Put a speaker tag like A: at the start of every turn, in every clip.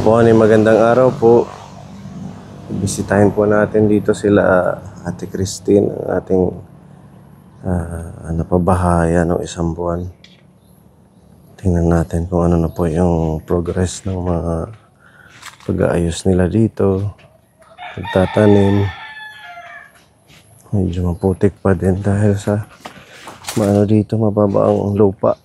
A: po, magandang araw po. Bisitahin po natin dito sila Ate Christine, ang ating napabahayan ng isang buwan. Tingnan natin kung ano na po yung progress ng mga pag-aayos nila dito. Pagtatanim. Medyo maputik pa din dahil sa dito mababa ang lupa.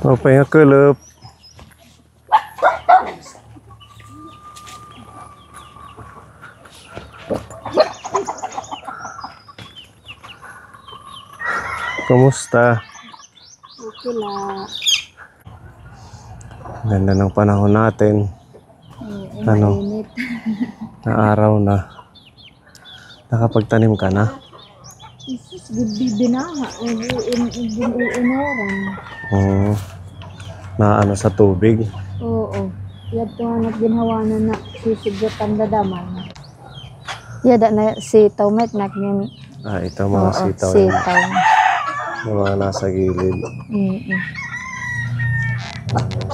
A: Apa yang kelep? Kamusta?
B: Okay lang.
A: Ganda ng panahon natin. Ano?
B: Mainit.
A: Na araw na. Nakapagtanim ka na?
B: Isus, binaha. Inuran.
A: Oo. Na sa tubig.
B: Oo. Yad ito nga nagginhawanan na sisigotan dadaman. Yada na sitaw. May nakin.
A: Ito mga sitaw.
B: Sitaw.
A: Yung mga nasa gilid.
B: Mm-mm.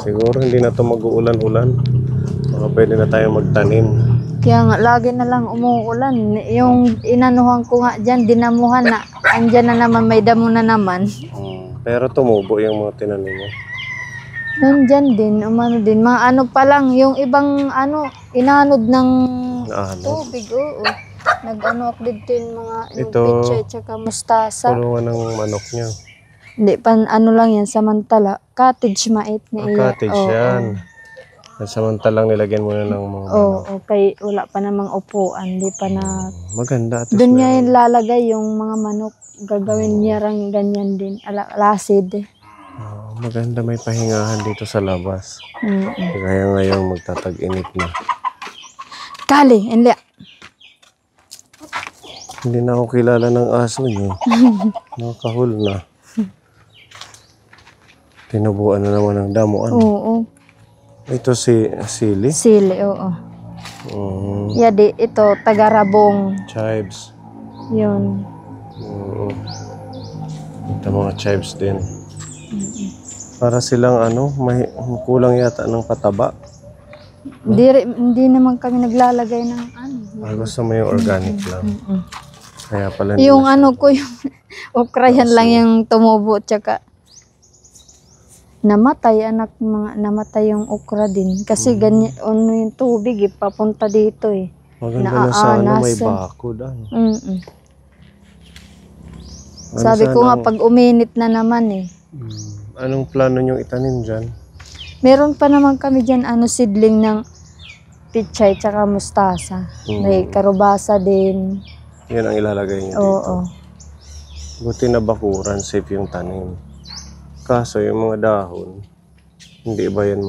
A: Siguro hindi na ito mag-uulan-ulan. Baka pwede na tayo magtanim.
B: Kaya nga, lagi na lang umuulan. Yung inanuhan ko nga dyan, dinamuhan na. Andyan na naman, may damo na naman.
A: Pero tumubo yung mga tinanim mo.
B: Nandyan din, umano din. Mga ano pa lang, yung ibang inanod ng tubig. Oo. Nag-ano ako dito yung mga pichay tsaka mustasa.
A: Kulungan ng manok niya.
B: Hindi, lang yan, samantala. Cottage mait nga iya.
A: Cottage yan. Samantalang nilagyan mo na ng mga manok.
B: Oo, kay wala pa namang upuan. Di pa na...
A: Maganda.
B: Doon niya yung lalagay yung mga manok. Gagawin niya rang ganyan din. Lasid eh.
A: Maganda, may pahingahan dito sa labas. Kaya ngayon magtatag-init na.
B: Kali, hindi.
A: Hindi na ako kilala ng aso niyo. Nakahul na. Tinubuan na naman ng damuan.
B: Oo.
A: Ito si Sili?
B: Sili, oo. Yadi, ito, tagarabong.
A: Chives.
B: Yun.
A: Oo. Ito mga chives din. Para silang may kulang yata ng pataba.
B: Hindi naman kami naglalagay ng
A: Gusto mo yung organic lang. Kaya pala
B: yung ko yung okrayan lang yung tumubo tsaka namatay namatay yung okra din kasi ganyan yung tubig papunta dito eh.
A: Maganda na sana may bakod
B: Sabi ko nga pag uminit na naman eh.
A: Anong plano nyo itanim dyan?
B: Meron pa naman kami dyan seedling ng pichay tsaka mustasa. May karubasa din.
A: Yan ang ilalagay nyo dito.
B: Oo.
A: Buti na bakuran, safe yung tanim. Kaso yung mga dahon, hindi ba yan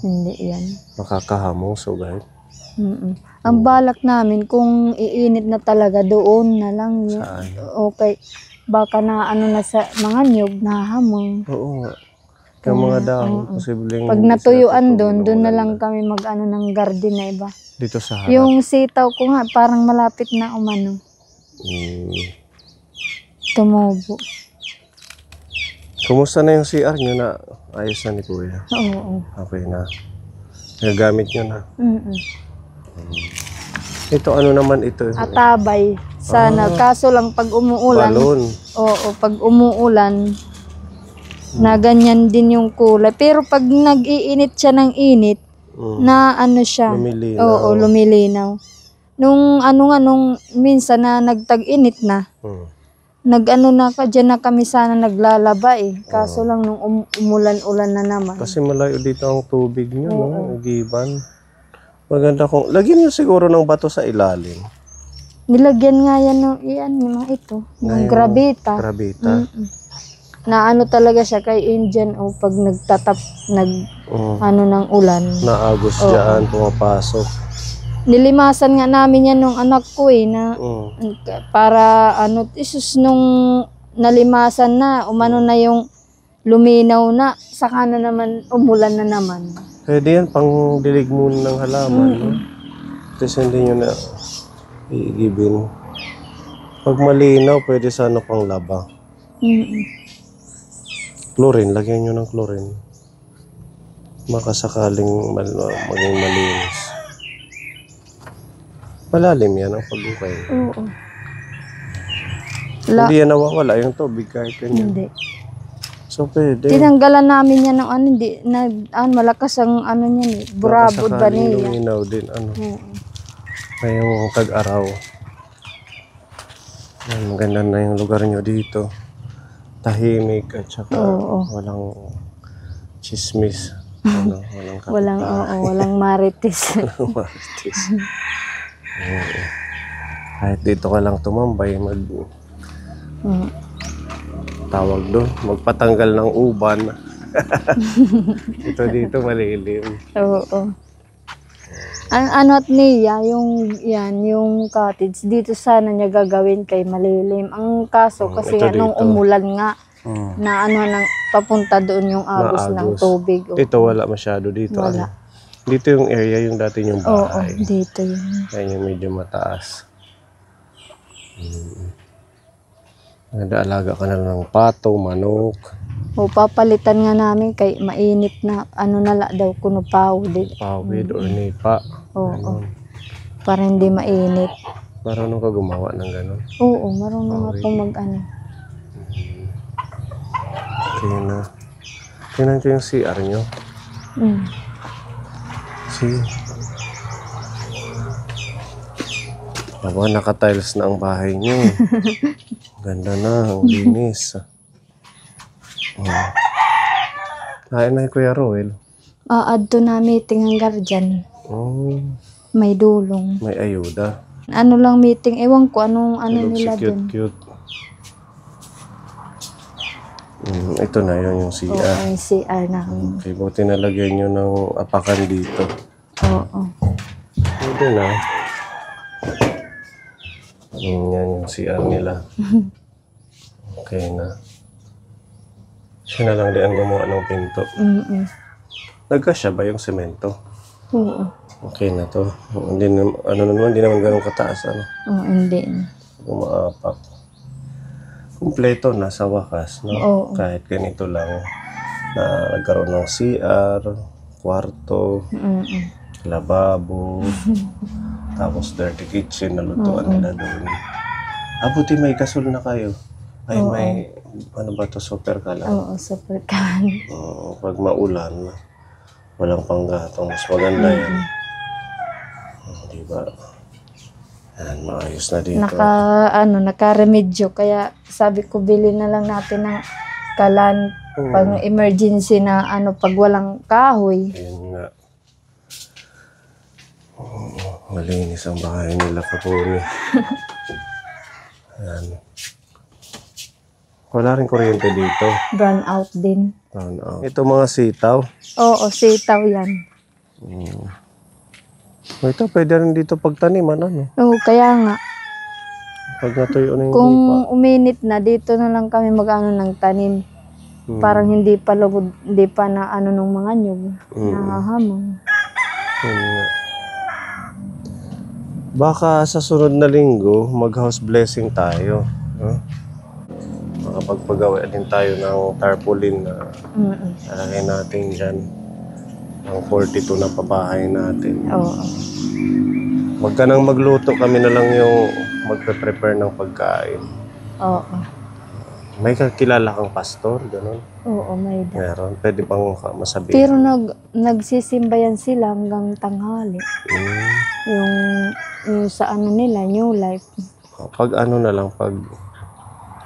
B: Hindi yan.
A: makakahamong sugay?
B: Ang balak namin kung iinit na talaga doon na lang.
A: Saan?
B: Okay. Baka na na sa mga niyog na hamong.
A: Oo nga. Yung mga dahon, posibleng...
B: Pag natuyuan doon na lang kami mag-ano ng garden na iba.
A: Dito sa harap.
B: Yung sitaw ko nga, parang malapit na umano. Tumubo.
A: Kumusta na yung CR nyo na ayos na ni Kuya?
B: Oo.
A: Okay na. Nagamit nyo na. Ito naman ito?
B: Atabay. Sana. Kaso lang pag umuulan.
A: Balon.
B: Oo, pag umuulan, na ganyan din yung kulay. Pero pag nag-iinit siya ng init, na siya.
A: Lumilinaw.
B: Oo, lumilinaw. Nung nung minsan na nagtag-init na, na dyan na kami sana naglalaba eh. Kaso lang nung umulan-ulan na naman.
A: Kasi malayo dito ang tubig nyo, no? Giban. Maganda kung, lagyan nyo siguro ng bato sa ilalim.
B: Nilagyan nga yan ng mga ito. Yung gravita.
A: Gravita.
B: Na ano talaga siya kay Indian o pag ano ng ulan.
A: Naagos dyan, pumapasok.
B: Nilimasan nga namin yan nung anak ko na para ano, isus nung nalimasan na, umano na yung luminaw na, saka na naman, umulan na naman.
A: Pwede yan, pang dilig muna ng halaman. No? Kasi hindi nyo na iigibin. Pag malinaw, pwede sana pang laba. Chlorine, lagyan nyo ng chlorine. Makasakaling maging malinis. Malalim yan ang pag-ukay.
B: Oo.
A: Hindi yan nawawala yung tubig kahit ganyan.
B: Hindi.
A: So pwede.
B: Tinanggalan namin yan ng ano, hindi, malakas ang ano niyan burabod ba niya.
A: Luminaw din, ano. Ngayong tag-araw. Maganda na yung lugar nyo dito. Tahimik at saka walang chismis. Ano,
B: walang marites.
A: Walang marites. Kahit dito ka lang tumambay, tawag doon, magpatanggal ng uban. Dito malilim.
B: Oo. Ang ano at niya, yung cottage, dito sana niya gagawin kay malilim. Ang kaso, kasi nung umulan nga, na ano, papunta doon yung agos ng tubig.
A: Dito wala masyado dito.
B: Wala.
A: Dito yung area, yung dati yung bahay.
B: Oo, dito yun.
A: Yan yung medyo mataas. Nag-aalaga ka na ng pato, manok.
B: O, papalitan nga namin kay mainit na, ano nala daw, kuno pawid.
A: Pawid or nipa.
B: Oo. Para hindi mainit.
A: Marunong ka gumawa ng gano'n?
B: Oo, marunong ako mag-ano.
A: Okay na. Tingnan ko yung CR nyo. Aba, naka-tiles na ang bahay nyo. Ganda na, ang linis. Kain na Kuya Roel.
B: Add to na meeting ang guardian. May dulong.
A: May ayuda.
B: Ano lang meeting, ewan ko anong nila dun.
A: Cute. Ito na yun yung CR.
B: Oo, yung CR namin.
A: Okay, buti nalagyan nyo ng apakan dito.
B: Oo.
A: Pwede na. Yan yung CR nila. Okay na. Siya na lang din ang gumawa ng pinto. Nagkasya ba yung semento?
B: Oo.
A: Okay na to. Hindi naman ganun kataas.
B: Oo, hindi.
A: Umaapak. Kumpleto na sa wakas. No?
B: Oo.
A: Kahit ganito lang. Na nagkaroon ng CR, kwarto, lababo, tapos dirty kitchen na lutuan nila doon. Buti may gasol na kayo. Ay, may, ano ba to, super kalan?
B: Oo, super kalan.
A: Pag maulan, walang panggatong. Mas maganda yan. Diba? Yan, maayos na dito.
B: Naka-remedyo. Kaya sabi ko, bili na lang natin ng kalan pag emergency na pag walang kahoy.
A: Yun nga. Malinis ang bahay nila kapuni. Yan. Wala rin kuryente dito.
B: Brown out din.
A: Brown out. Ito mga sitaw.
B: Oo, sitaw yan.
A: Ito, pwede rin dito pagtaniman, ano?
B: Oo, kaya nga.
A: Pag natuyo na yung
B: Kung
A: lupa.
B: uminit na, dito na lang kami mag-ano ng tanim. Parang hindi pa lugod, hindi pa na nung mga nyug. Nahahamon.
A: Yun nga. Baka sa sunod na linggo, mag-house blessing tayo. Huh? Makapagpagawa din tayo ng tarpaulin na lalagay natin dyan. Ang 42 na pabahay natin.
B: Oo.
A: Wag ka nang magluto, kami na lang yung magpe-prepare ng pagkain.
B: Oo.
A: May kakilala kang pastor, gano'n?
B: Oo, may da.
A: Meron. Pwede bang masabihin?
B: Pero nagsisimba yan sila hanggang tanghali. Yung sa nila, New Life.
A: Pag na lang, pag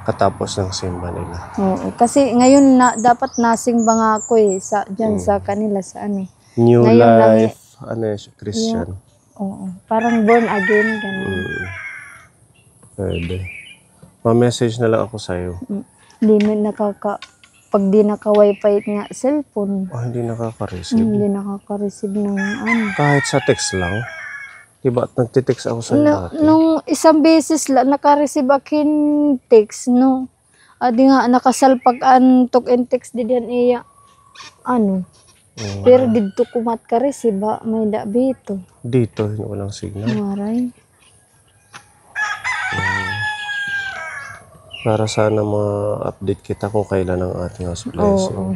A: katapos ng simba nila.
B: Oo. Kasi ngayon dapat nasimba nga ako dyan sa kanila sa
A: New
B: ngayon
A: Life, Christian.
B: Oo. Parang born again, gano'n.
A: Pwede. Ma-message na lang ako sa'yo.
B: Hindi mo pag di naka-wifi nga cellphone,
A: Hindi nakaka-receive.
B: hindi nakaka-receive ng ano.
A: Kahit sa text lang. Diba at nagtitext ako sa'yo dati?
B: Nung isang beses lang, naka-receive akin text, no? Adi nga, nakasalpag an talk and text di diyan iya. Ano? Pero dito kumat ka-receive, may dabito.
A: Dito, walang signal.
B: Maray.
A: Para sana ma-update kita kung kailan ang ating house blessing.
B: Oo.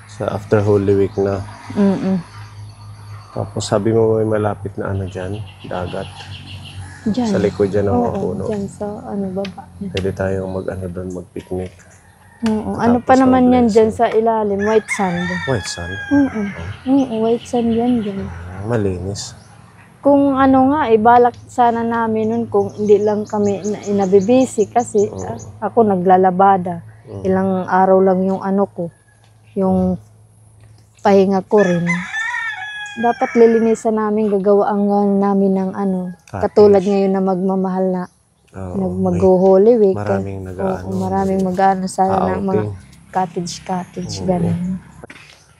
A: Sa after Holy Week na.
B: Mm-mm.
A: Tapos sabi mo may malapit na ano dyan, dagat.
B: Diyan.
A: Sa likod dyan ng mga
B: Oo,
A: puno.
B: dyan sa baba.
A: Pwede tayong mag-ano doon, mag-picnic.
B: Oo. Ano
A: Tapos
B: pa naman
A: ang
B: yan
A: blessing.
B: dyan sa ilalim? White sand.
A: White sun.
B: Oo, white sand yan dyan.
A: Malinis.
B: Kung ano nga, balak sana namin nun kung hindi lang kami inabibisi kasi ako naglalabada. Ilang araw lang yung ano ko, yung pahinga ko rin. Dapat lilinisan namin, gagawa ang namin ng ano, katulad ngayon na magmamahal na mag-Holy Week.
A: Maraming nag-aano.
B: Maraming mag-aano sana ng mga cottage, gano'n.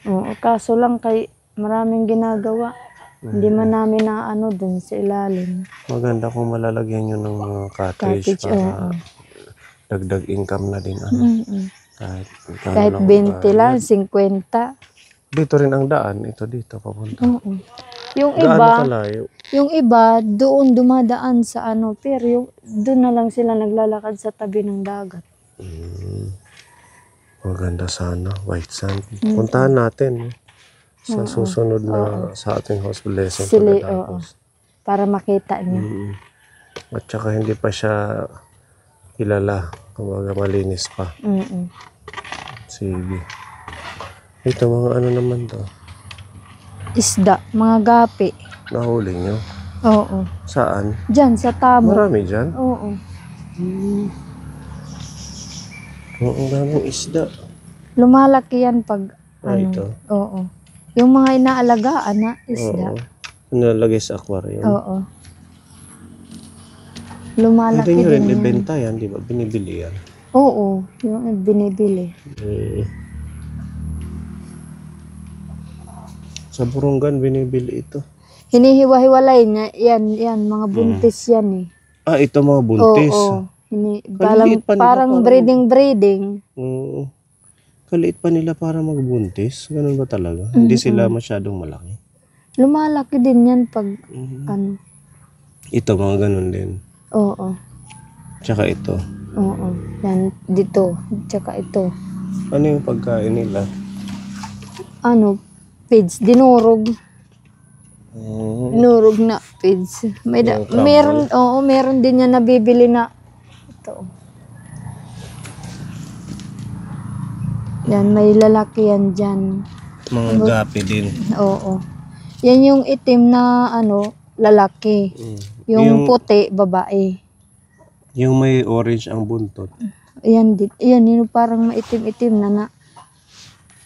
B: Oo, kaso lang kay maraming ginagawa. Hindi man namin na ano dun sa ilalim.
A: Maganda kung malalagyan nyo ng mga cottage para dagdag income na din. Ano?
B: Kahit 20 lang, 50.
A: Dito rin ang daan. Ito dito, papunta.
B: Yung
A: Gaano
B: iba,
A: kalayo?
B: yung iba doon dumadaan sa ano, pero yung doon na lang sila naglalakad sa tabi ng dagat.
A: Maganda sana, white sand. Puntahan natin. Sa susunod na sa ating house blessing.
B: Oo. Para makita niyo.
A: At saka hindi pa siya kilala. Kumbaga malinis pa. Sige. Ito mga ano naman to.
B: Isda, mga gapi.
A: Nahuli nyo?
B: Oo.
A: Saan?
B: Diyan, sa tamo.
A: Marami dyan?
B: Oo.
A: Ang daming isda.
B: Lumalaki yan pag
A: Ito.
B: Oo. Yung mga inaalagaan na isda.
A: Oo. Nalagay sa aquarium.
B: Oo. Lumalaki
A: Pwede nyo rin
B: din yan.
A: ibenta yan, di ba? Binibili yan.
B: Oo, yung binibili.
A: Sa Burungan, binibili ito.
B: Hinihiwa-hiwalay niya. Yan, mga buntis yan eh.
A: Ito mga buntis.
B: Oo.
A: Kaliliit pa nila,
B: Parang breeding.
A: Oo. Kaliit pa nila para magbuntis. Ganun ba talaga? Hindi sila masyadong malaki.
B: Lumalaki din yan pag ano.
A: Ito, mga ganun din.
B: Oo.
A: Tsaka ito.
B: Oo. Yan, dito. Tsaka ito.
A: Ano yung pagkain nila?
B: Ano, pids. Dinurog. Dinurog na pids. Meron din yan nabibili na. Ito. Yan, may lalaki yan dyan.
A: Mga gapi din.
B: Oo. Yan yung itim na ano, lalaki. Yung puti, babae.
A: Yung may orange ang buntot.
B: Yan, yung parang maitim-itim na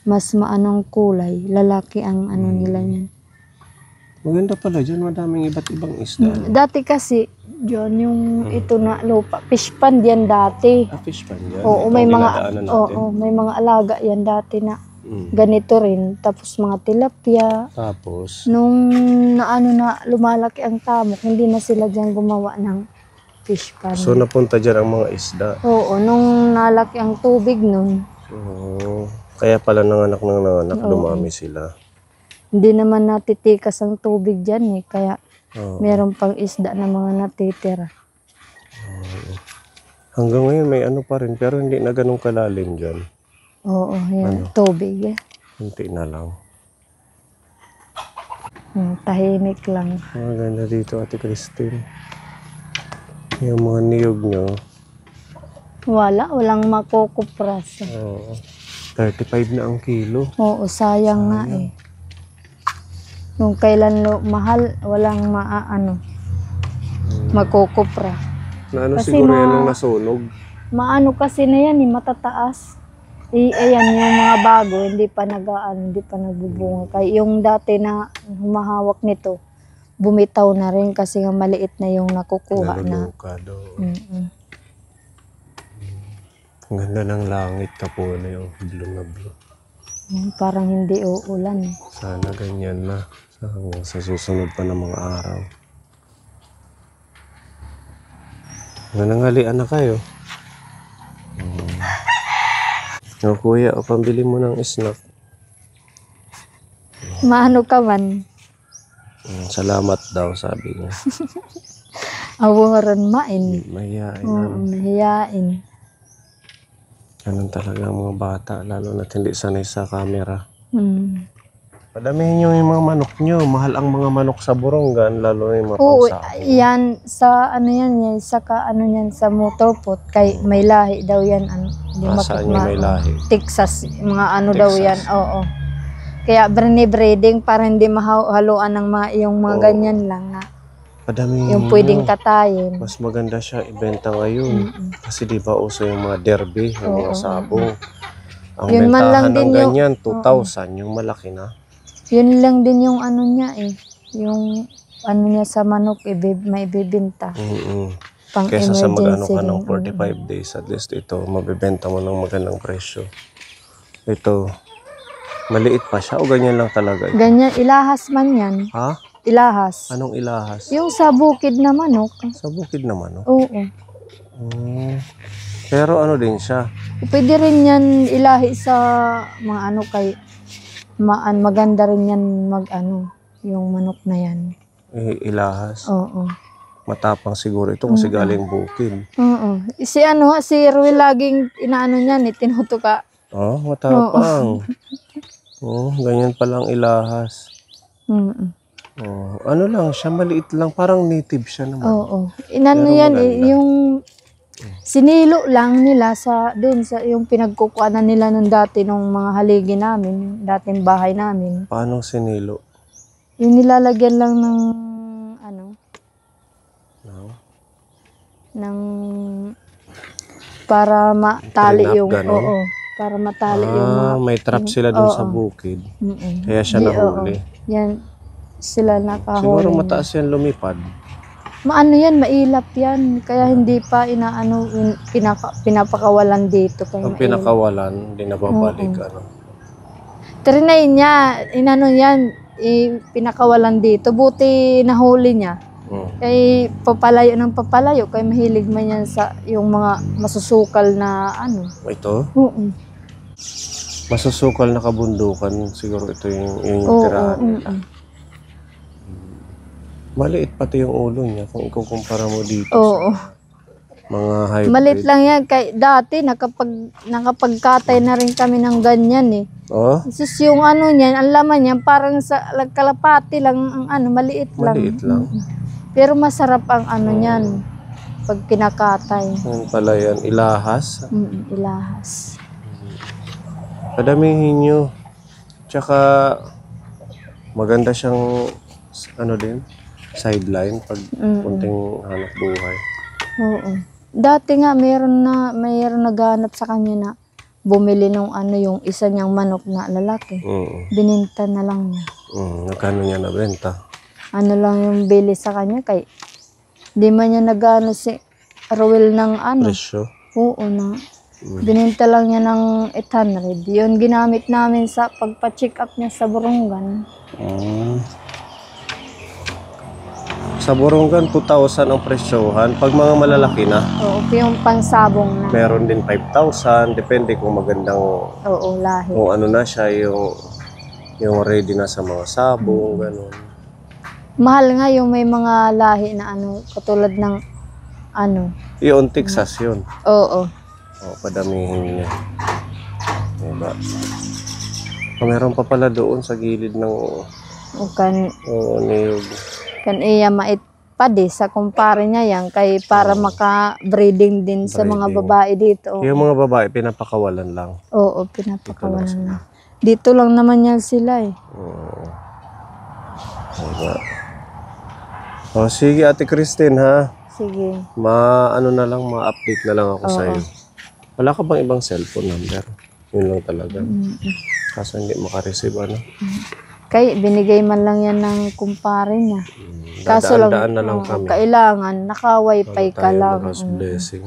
B: mas maanong kulay. Lalaki ang ano nila yan.
A: Maganda pala dyan. Madaming iba't ibang isda.
B: Dati kasi, John, yung ito na lupa, fish pond yan dati.
A: Fish pan yan.
B: Oo, may mga alaga yan dati na ganito rin. Tapos mga tilapia.
A: Tapos,
B: Nung lumalaki ang tamok, hindi na sila dyan gumawa ng fish pond.
A: so napunta dyan ang mga isda.
B: Oo, nung nalaki ang tubig nun,
A: Kaya pala nanganak, dumami sila.
B: hindi naman natitikas ang tubig dyan eh. Kaya meron pang isda na mga natitira.
A: Hanggang ngayon may ano pa rin, pero hindi na ganun kalalim dyan.
B: Oo, yan, tubig eh.
A: Hindi na lang.
B: Tahimik lang.
A: Maganda dito, Ate Christine. Yung mga niyog nyo,
B: Walang makukupras.
A: 35 na ang kilo.
B: Oo, sayang nga eh. Nung kailan mahal, walang makukupra.
A: Na ano
B: Kasi
A: siguro yan ang nasunog.
B: Maano kasi na yan, matataas. Ayan, yung mga bago, hindi pa nagbubunga. Kaya yung dati na humahawak nito, bumitaw na rin kasi nga maliit na yung nakukuha na.
A: Naluluka doon. Ang ganda ng langit Kapuna, yung blue na blue.
B: Parang hindi uulan.
A: Sana ganyan na hanggang sa susunod pa ng mga araw. Nanangalian na kayo. O kuya, o pambili mo ng snack.
B: Maano ka man?
A: Salamat daw, sabi niya.
B: Awaran main.
A: Mahihain
B: Oo,
A: namin.
B: mahiyain.
A: Ganun talaga ang mga bata, lalo na hindi sanay sa camera.
B: Hmm.
A: Padamihin nyo yung mga manok nyo. Mahal ang mga manok sa Borongan, lalo na yung mga
B: Oo,
A: pangsabong.
B: yan sa ano yan, saka ano yan sa motorpot kay may lahi daw yan ano. Di
A: Saan yung may lahi?
B: Texas, mga ano daw
A: Texas.
B: yan. Oo. Kaya breeding para hindi mahaluan ng mga yung mga
A: Oo.
B: ganyan lang na
A: Padamihin
B: yung
A: nyo.
B: pwedeng katayin.
A: Mas maganda siya ibenta ngayon. Kasi di ba uso yung mga derby, yung mga
B: Oo.
A: sabong. Ang
B: Yun man lang
A: bentahan ng
B: din yung-
A: ganyan, 2,000, yung malaki na.
B: Yun lang din yung ano niya eh. Yung ano niya sa manok may bibenta. Pang
A: Kesa sa mag-ano
B: emergency
A: ka ng
B: din.
A: 45 days, at least ito, mabibenta mo ng magandang presyo. Ito, maliit pa siya o ganyan lang talaga?
B: Ganyan, ilahas man yan.
A: Ha?
B: Ilahas.
A: Anong ilahas?
B: Yung sa bukid na manok.
A: Sa bukid naman, no?
B: Oo.
A: Pero ano din siya?
B: Pwede rin yan ilahi sa mga ano kay maganda rin yan yung manok na yan.
A: Ilahas.
B: Oo.
A: Matapang siguro ito kasi galing bukid.
B: Oo. Si Ruel laging inaano niyan, tinutuka.
A: Oh, matapang. Ganyan palang ilahas. Ano lang siya, maliit lang, parang native siya naman.
B: Oo. Inano
A: Pero
B: yan
A: maganda.
B: yung sinilo lang nila doon sa yung pinagkukuanan nila nung dati nung mga haligi namin, dating bahay namin.
A: Paano sinilo?
B: Yung nilalagyan lang ng
A: No?
B: ng para matali
A: Prenup,
B: yung
A: ganon?
B: para matali yung mga
A: May trap sila dun sa
B: oo.
A: bukid.
B: Mm-mm.
A: Kaya siya nahuli.
B: Yan sila nakahuli.
A: Siguro mataas yan lumipad.
B: Maano yan, mailap yan. Kaya hindi pa pinapakawalan dito. Kaya
A: Pag pinakawalan, hindi na babalik.
B: Trinay niya, yan, pinakawalan dito. Buti nahuli niya. Kay papalayo, kay mahilig man yan sa yung mga masusukal na
A: Ito?
B: Oo.
A: Masusukal na kabundukan. Siguro ito yung
B: Oo,
A: tirahan
B: oo,
A: nila. Maliit pati yung ulo niya kung ikukumpara mo dito
B: Oo.
A: sa mga hybrid.
B: Malit lang yan. Kay dati, nakapagkatay na rin kami ng ganyan eh.
A: Oh?
B: Sus yung niyan, ang laman niyan, parang sa kalapati lang, ang maliit lang.
A: Maliit lang.
B: Pero masarap ang niyan, pag kinakatay.
A: Yan pala yan. Ilahas.
B: Ilahas.
A: Padamihin nyo. Tsaka maganda siyang din, sideline pag kunting hanap buhay.
B: Oo. Dati nga mayroon naghanap sa kanya na bumili nung yung isa niyang manok na lalaki. Bininta na lang niya.
A: Nagkano niya nabenta?
B: Ano lang yung bili sa kanya kay di man niya nagano si Ruel ng
A: Presyo?
B: Oo na. Bininta lang niya ng 800. Yun ginamit namin sa pagpa-check up niya sa Borongan.
A: Sa Borongan, 2,000 ang presyohan. Pag mga malalaki na,
B: Oo, yung pansabong na.
A: meron din 5,000. Depende kung magandang,
B: Oo, lahi.
A: kung ano na siya, yung ready na sa mga sabong, gano'n.
B: Mahal nga yung may mga lahi na katulad ng
A: Yung Texas yun.
B: Oo.
A: Padamihin niya. Diba? Meron pa pala doon sa gilid ng niyog.
B: Kan iya mait pa sa kumpare niya yan kay para maka-breeding din sa mga
A: Breeding.
B: babae dito.
A: Yung mga babae, pinapakawalan lang.
B: Oo, pinapakawalan na. Dito lang naman yan sila eh.
A: Diba? Sige, Ate Christine, ha?
B: Sige.
A: Ma-update na lang ako
B: Oo.
A: sa'yo. Wala ka bang ibang cellphone number? Yun lang talaga. Kaso hindi makareceive,
B: Kay binigay man lang yan ng kumpare niya. Kaso lang,
A: Dadaan-daan na lang kami.
B: kailangan naka-wifi ka
A: Tayo
B: lang.
A: God's blessing.